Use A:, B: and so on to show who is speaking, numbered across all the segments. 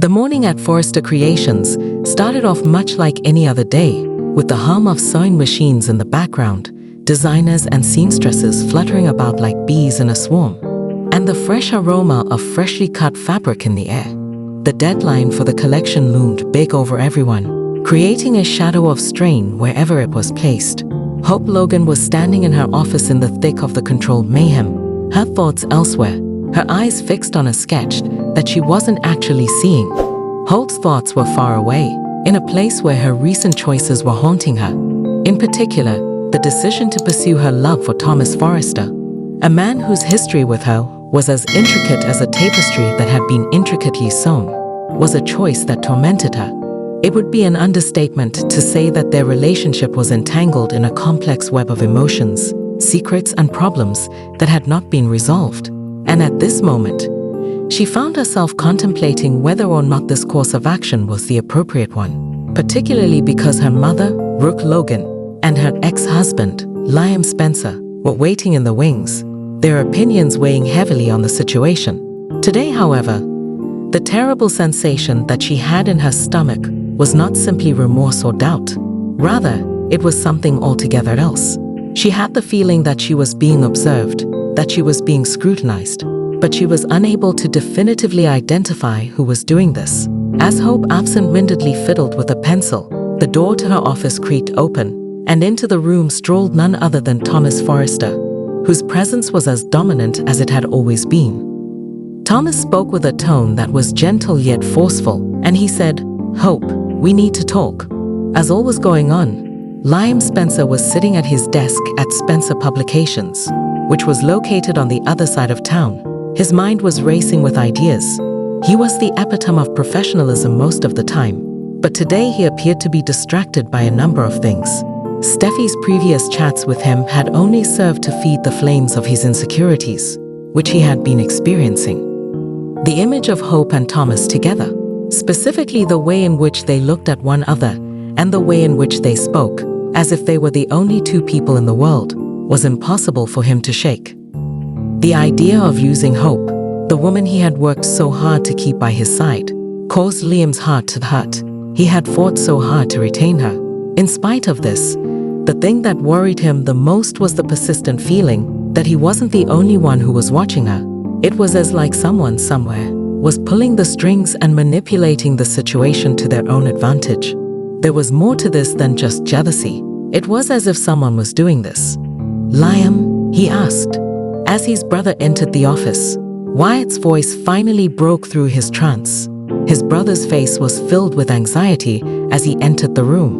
A: The morning at Forrester Creations started off much like any other day, with the hum of sewing machines in the background, designers and seamstresses fluttering about like bees in a swarm, and the fresh aroma of freshly cut fabric in the air. The deadline for the collection loomed big over everyone, creating a shadow of strain wherever it was placed. Hope Logan was standing in her office in the thick of the controlled mayhem, her thoughts elsewhere, her eyes fixed on a sketch that she wasn't actually seeing. Holt's thoughts were far away, in a place where her recent choices were haunting her. In particular, the decision to pursue her love for Thomas Forrester, a man whose history with her was as intricate as a tapestry that had been intricately sewn, was a choice that tormented her. It would be an understatement to say that their relationship was entangled in a complex web of emotions, secrets, and problems that had not been resolved. And at this moment, she found herself contemplating whether or not this course of action was the appropriate one, particularly because her mother, Brooke Logan, and her ex-husband, Liam Spencer, were waiting in the wings, their opinions weighing heavily on the situation. Today, however, the terrible sensation that she had in her stomach was not simply remorse or doubt. Rather, it was something altogether else. She had the feeling that she was being observed, that she was being scrutinized, but she was unable to definitively identify who was doing this. As Hope absent-mindedly fiddled with a pencil, the door to her office creaked open, and into the room strolled none other than Thomas Forrester, whose presence was as dominant as it had always been. Thomas spoke with a tone that was gentle yet forceful, and he said, "Hope, we need to talk." As all was going on, Liam Spencer was sitting at his desk at Spencer Publications, which was located on the other side of town. His mind was racing with ideas. He was the epitome of professionalism most of the time, but today he appeared to be distracted by a number of things. Steffi's previous chats with him had only served to feed the flames of his insecurities, which he had been experiencing. The image of Hope and Thomas together, specifically the way in which they looked at one another and the way in which they spoke, as if they were the only two people in the world, was impossible for him to shake. The idea of using Hope, the woman he had worked so hard to keep by his side, caused Liam's heart to hurt. He had fought so hard to retain her. In spite of this, the thing that worried him the most was the persistent feeling that he wasn't the only one who was watching her. It was as like someone somewhere was pulling the strings and manipulating the situation to their own advantage. There was more to this than just jealousy. It was as if someone was doing this. "Liam?" he asked, as his brother entered the office. Wyatt's voice finally broke through his trance. His brother's face was filled with anxiety as he entered the room.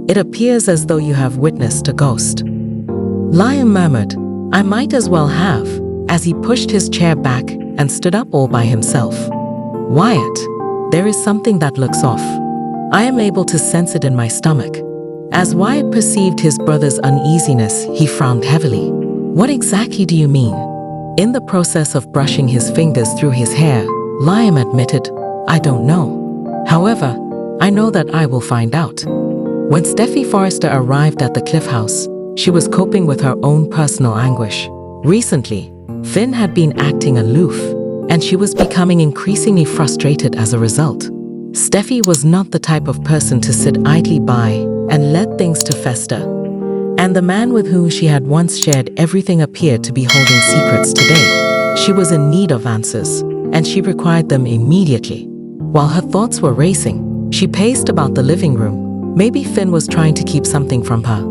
A: "It appears as though you have witnessed a ghost." Liam murmured, "I might as well have," as he pushed his chair back and stood up all by himself. "Wyatt, there is something that looks off. I am able to sense it in my stomach." As Wyatt perceived his brother's uneasiness, he frowned heavily. "What exactly do you mean?" In the process of brushing his fingers through his hair, Liam admitted, "I don't know. However, I know that I will find out." When Steffi Forrester arrived at the Cliff House, she was coping with her own personal anguish. Recently, Finn had been acting aloof, and she was becoming increasingly frustrated as a result. Steffi was not the type of person to sit idly by and let things to fester, and the man with whom she had once shared everything appeared to be holding secrets today. She was in need of answers, and she required them immediately. While her thoughts were racing, she paced about the living room. Maybe Finn was trying to keep something from her.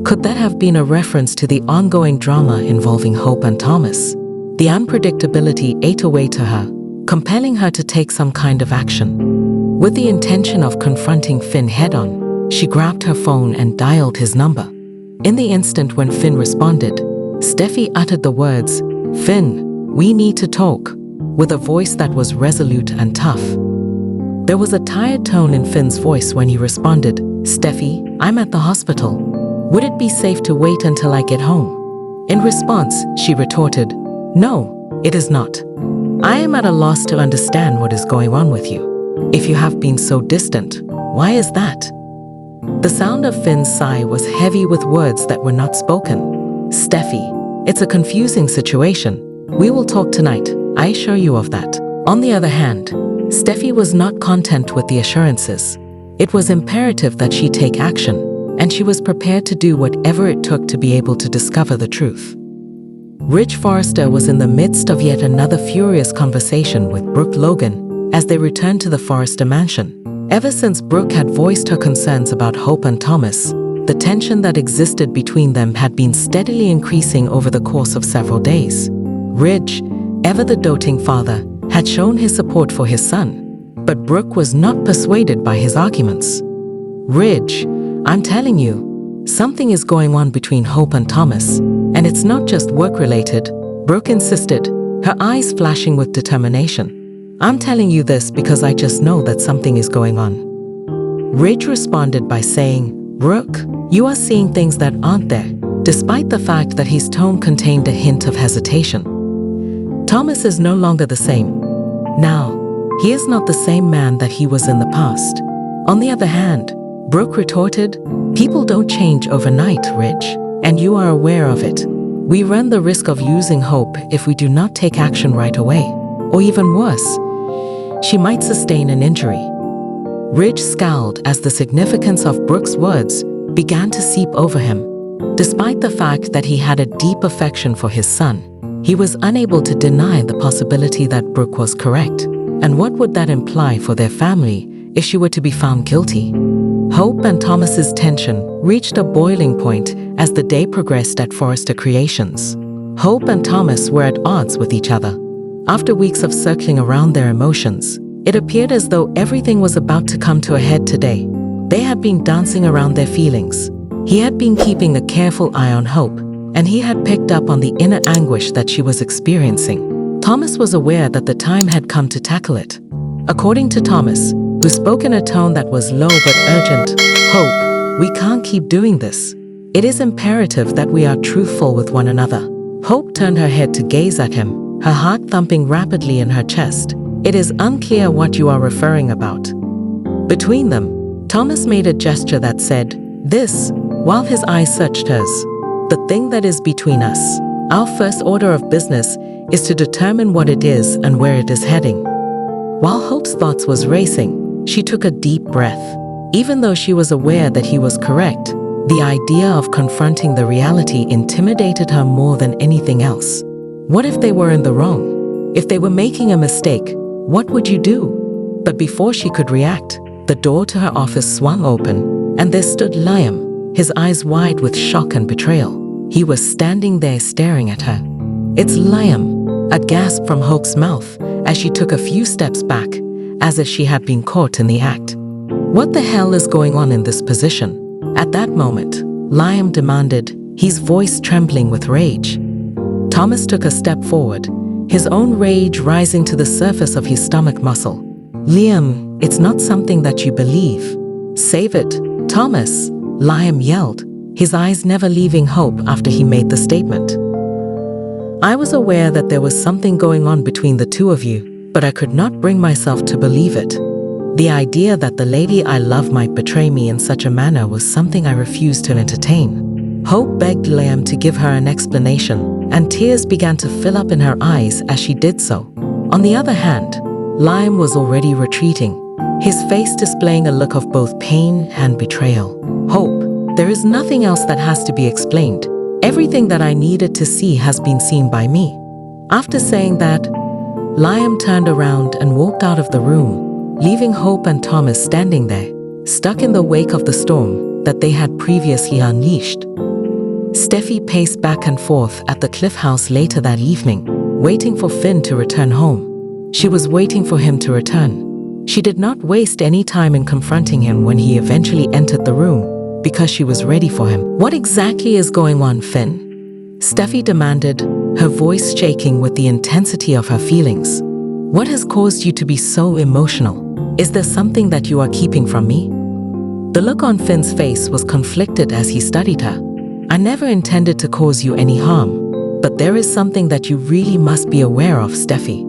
A: Could that have been a reference to the ongoing drama involving Hope and Thomas? The unpredictability ate away to her, compelling her to take some kind of action. With the intention of confronting Finn head-on, she grabbed her phone and dialed his number. In the instant when Finn responded, Steffi uttered the words, "Finn, we need to talk," with a voice that was resolute and tough. There was a tired tone in Finn's voice when he responded, "Steffi, I'm at the hospital. Would it be safe to wait until I get home?" In response, she retorted, "No, it is not. I am at a loss to understand what is going on with you. If you have been so distant, why is that?" The sound of Finn's sigh was heavy with words that were not spoken. "Steffi, it's a confusing situation. We will talk tonight, I assure you of that." On the other hand, Steffi was not content with the assurances. It was imperative that she take action, and she was prepared to do whatever it took to be able to discover the truth. Ridge Forrester was in the midst of yet another furious conversation with Brooke Logan as they returned to the Forrester mansion. Ever since Brooke had voiced her concerns about Hope and Thomas, the tension that existed between them had been steadily increasing over the course of several days. Ridge, ever the doting father, had shown his support for his son, but Brooke was not persuaded by his arguments. "Ridge, I'm telling you, something is going on between Hope and Thomas, and it's not just work-related," Brooke insisted, her eyes flashing with determination. "I'm telling you this because I just know that something is going on." Ridge responded by saying, "Brooke, you are seeing things that aren't there," despite the fact that his tone contained a hint of hesitation. Thomas is no longer the same. Now, he is not the same man that he was in the past. On the other hand, Brooke retorted, "People don't change overnight, Ridge, and you are aware of it. We run the risk of losing Hope if we do not take action right away. Or even worse, she might sustain an injury." Ridge scowled as the significance of Brooke's words began to seep over him. Despite the fact that he had a deep affection for his son, he was unable to deny the possibility that Brooke was correct. And what would that imply for their family if she were to be found guilty? Hope and Thomas's tension reached a boiling point as the day progressed at Forrester Creations. Hope and Thomas were at odds with each other. After weeks of circling around their emotions, it appeared as though everything was about to come to a head today. They had been dancing around their feelings. He had been keeping a careful eye on Hope, and he had picked up on the inner anguish that she was experiencing. Thomas was aware that the time had come to tackle it. According to Thomas, who spoke in a tone that was low but urgent, "Hope, we can't keep doing this. It is imperative that we are truthful with one another." Hope turned her head to gaze at him, her heart thumping rapidly in her chest. "It is unclear what you are referring about." Between them, Thomas made a gesture that said, "This," while his eyes searched hers. "The thing that is between us. Our first order of business is to determine what it is and where it is heading." While Hope's thoughts was racing, she took a deep breath. Even though she was aware that he was correct, the idea of confronting the reality intimidated her more than anything else. What if they were in the wrong? If they were making a mistake, what would you do? But before she could react, the door to her office swung open, and there stood Liam, his eyes wide with shock and betrayal. He was standing there staring at her. "It's Liam," a gasp from Hope's mouth as she took a few steps back, as if she had been caught in the act. "What the hell is going on in this position?" At that moment, Liam demanded, his voice trembling with rage. Thomas took a step forward, his own rage rising to the surface of his stomach muscle. "Liam, it's not something that you believe. Save it, Thomas," Liam yelled, his eyes never leaving Hope after he made the statement. "I was aware that there was something going on between the two of you, but I could not bring myself to believe it. The idea that the lady I love might betray me in such a manner was something I refused to entertain." Hope begged Liam to give her an explanation, and tears began to fill up in her eyes as she did so. On the other hand, Liam was already retreating, his face displaying a look of both pain and betrayal. "Hope, there is nothing else that has to be explained. Everything that I needed to see has been seen by me." After saying that, Liam turned around and walked out of the room, leaving Hope and Thomas standing there, stuck in the wake of the storm that they had previously unleashed. Steffi paced back and forth at the Cliff House later that evening, waiting for Finn to return home. She was waiting for him to return. She did not waste any time in confronting him when he eventually entered the room, because she was ready for him. "What exactly is going on, Finn?" Steffi demanded, her voice shaking with the intensity of her feelings. "What has caused you to be so emotional? Is there something that you are keeping from me?" The look on Finn's face was conflicted as he studied her. "I never intended to cause you any harm, but there is something that you really must be aware of, Steffi."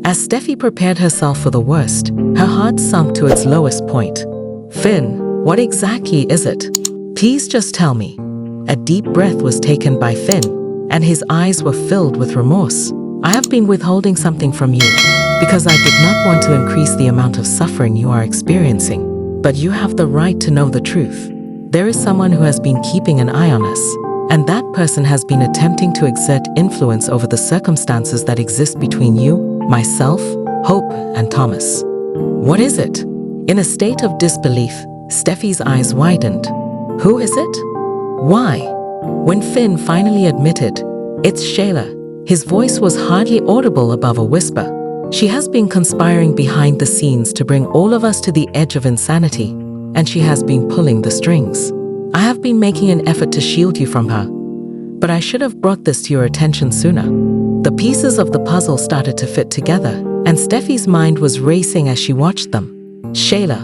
A: As Steffi prepared herself for the worst, her heart sunk to its lowest point. "Finn, what exactly is it? Please just tell me." A deep breath was taken by Finn, and his eyes were filled with remorse. "I have been withholding something from you. because I did not want to increase the amount of suffering you are experiencing. But you have the right to know the truth. There is someone who has been keeping an eye on us, and that person has been attempting to exert influence over the circumstances that exist between you, myself, Hope, and Thomas. What is it? In a state of disbelief, Steffi's eyes widened. Who is it? Why? When Finn finally admitted, "It's Shayla," his voice was hardly audible above a whisper. She has been conspiring behind the scenes to bring all of us to the edge of insanity, and she has been pulling the strings. I have been making an effort to shield you from her, but I should have brought this to your attention sooner. The pieces of the puzzle started to fit together, and Steffi's mind was racing as she watched them. Shayla,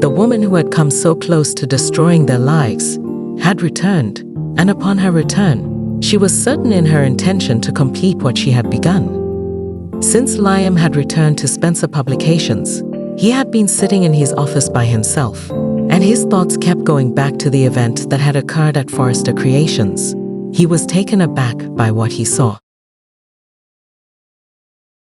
A: the woman who had come so close to destroying their lives, had returned, and upon her return, she was certain in her intention to complete what she had begun. Since Liam had returned to Spencer Publications, he had been sitting in his office by himself, and his thoughts kept going back to the event that had occurred at Forrester Creations. He was taken aback by what he saw.